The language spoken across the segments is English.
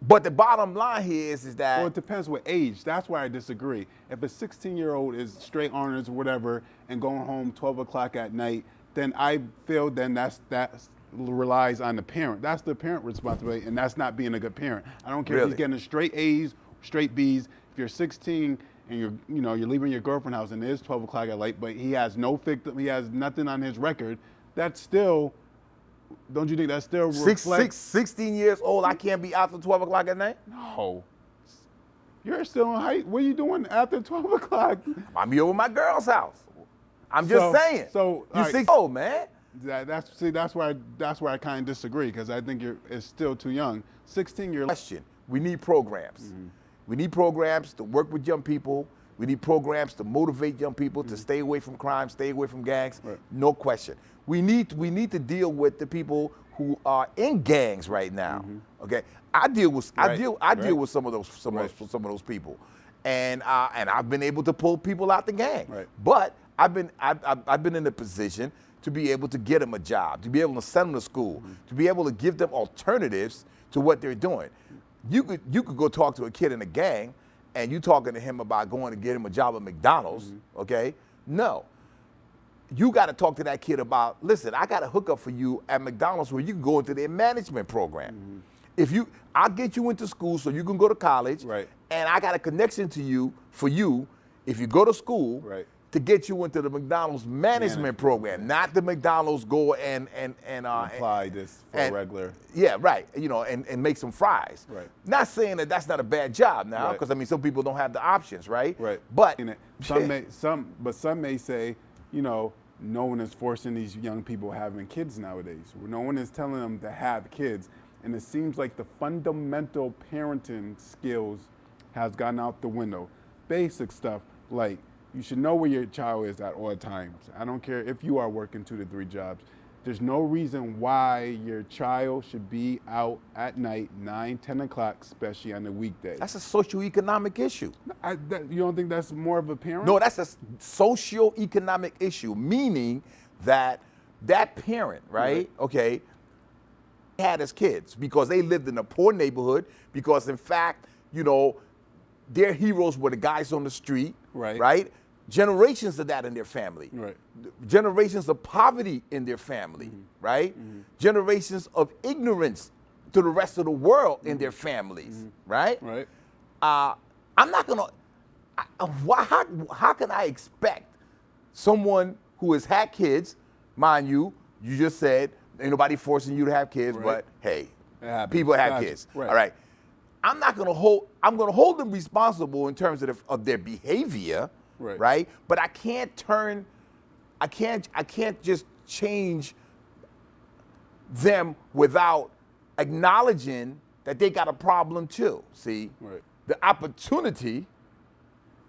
But the bottom line here is that... Well, it depends what age. That's why I disagree. If a 16-year-old is straight honors or whatever and going home 12 o'clock at night, then I feel then that relies on the parent. That's the parent responsibility, and that's not being a good parent. I don't care if he's getting straight A's, straight B's. If you're 16 and you're leaving your girlfriend's house and it is 12 o'clock at night, but he has no victim, he has nothing on his record, that's still... Don't you think that still reflects? 16 years old, I can't be out till 12 o'clock at night? No. You're still in height. What are you doing after 12 o'clock? I'm here with my girl's house. I'm just saying. So you're 6 old, man. That's where I kind of disagree, because I think it's still too young. 16 years. Question. We need programs. Mm-hmm. We need programs to work with young people. We need programs to motivate young people to stay away from crime, stay away from gangs. Right. No question. We need to deal with the people who are in gangs right now. Mm-hmm. Okay, I deal with some of those people, and I've been able to pull people out the gang. Right. But I've been in a position to be able to get them a job, to be able to send them to school, to be able to give them alternatives to what they're doing. You could go talk to a kid in a gang, and you talking to him about going to get him a job at McDonald's. Okay, no. You got to talk to that kid about, listen, I got a hookup for you at McDonald's where you can go into their management program. I'll get you into school so you can go to college, right. And I got a connection to you for you if you go to school, right, to get you into the McDonald's management program, not the McDonald's go and apply this for a regular. Yeah, right. And make some fries. Right. Not saying that that's not a bad job now, because I mean some people don't have the options, right? Right. But some may say, no one is forcing these young people having kids nowadays. No one is telling them to have kids. And it seems like the fundamental parenting skills has gone out the window. Basic stuff like you should know where your child is at all times. I don't care if you are working 2 to 3 jobs. There's no reason why your child should be out at night, 9, 10 o'clock, especially on the weekday. That's a socioeconomic issue. You don't think that's more of a parent? No, that's a socioeconomic issue, meaning that parent, right, okay, had his kids because they lived in a poor neighborhood, because in fact, their heroes were the guys on the street, right? Generations of that in their family, right? Generations of poverty in their family, right? Generations of ignorance to the rest of the world in their families, right? Right. I'm not gonna. How can I expect someone who has had kids, mind you? You just said ain't nobody forcing you to have kids, but hey, people have kids. Right. All right. I'm gonna hold them responsible in terms of their behavior. Right. But I can't just change them without acknowledging that they got a problem too. See, the opportunity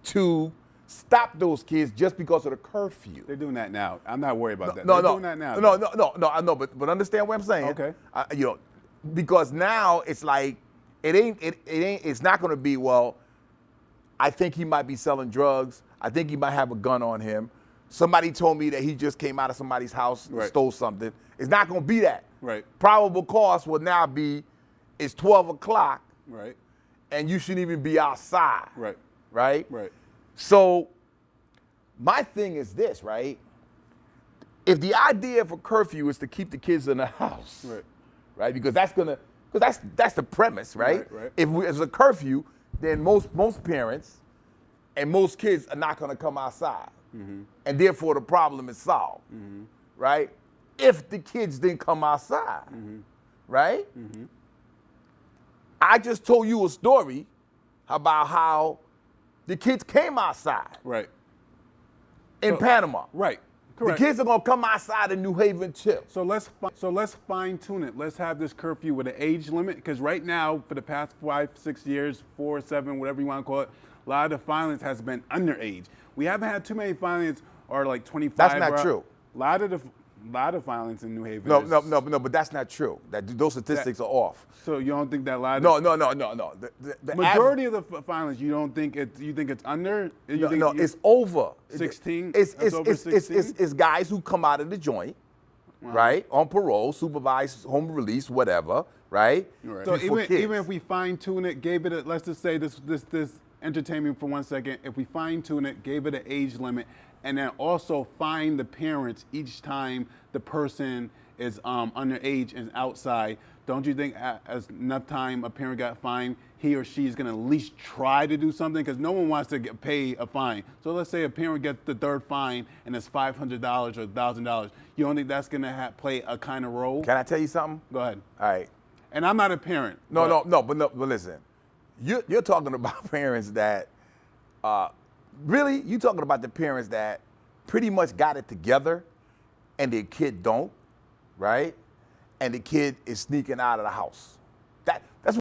to stop those kids just because of the curfew. They're doing that now. I'm not worried about that. They're doing that now. No, I know, but understand what I'm saying. Okay. Because now it's like it's not going to be, well, I think he might be selling drugs. I think he might have a gun on him. Somebody told me that he just came out of somebody's house and stole something. It's not going to be that. Right. Probable cause will now be, it's 12 o'clock. Right. And you shouldn't even be outside. Right. Right? Right. So my thing is this, right? If the idea of a curfew is to keep the kids in the house, right? Because that's the premise, right? Right. If it's a curfew, then most parents and most kids are not going to come outside. And therefore the problem is solved, right? If the kids didn't come outside, right? I just told you a story about how the kids came outside. Right. In Panama. Right. Correct. The kids are going to come outside in New Haven too. So let's fine tune it. Let's have this curfew with an age limit, because right now, for the past 5, 6 years, 4, 7, whatever you want to call it, a lot of the violence has been underage. We haven't had too many violence or like 25. That's not true. A lot of violence in New Haven. No, but that's not true. Those statistics are off. So you don't think that a lot of No. The majority of the violence, you don't think you think it's under? It's over. 16. It's over 16? It's guys who come out of the joint, right, on parole, supervised home release, whatever, right? So For even if we fine tune it, gave it a, let's just say this entertainment for 1 second, if we fine tune it, gave it an age limit, and then also fine the parents each time the person is underage and outside, don't you think as enough time a parent got fined, he or she is going to at least try to do something? Because no one wants to pay a fine. So let's say a parent gets the third fine and it's $500 or $1,000. You don't think that's going to play a kind of role? Can I tell you something? Go ahead. All right. And I'm not a parent. But listen, you're talking about parents that, really, you're talking about the parents that pretty much got it together and their kid don't, right? And the kid is sneaking out of the house.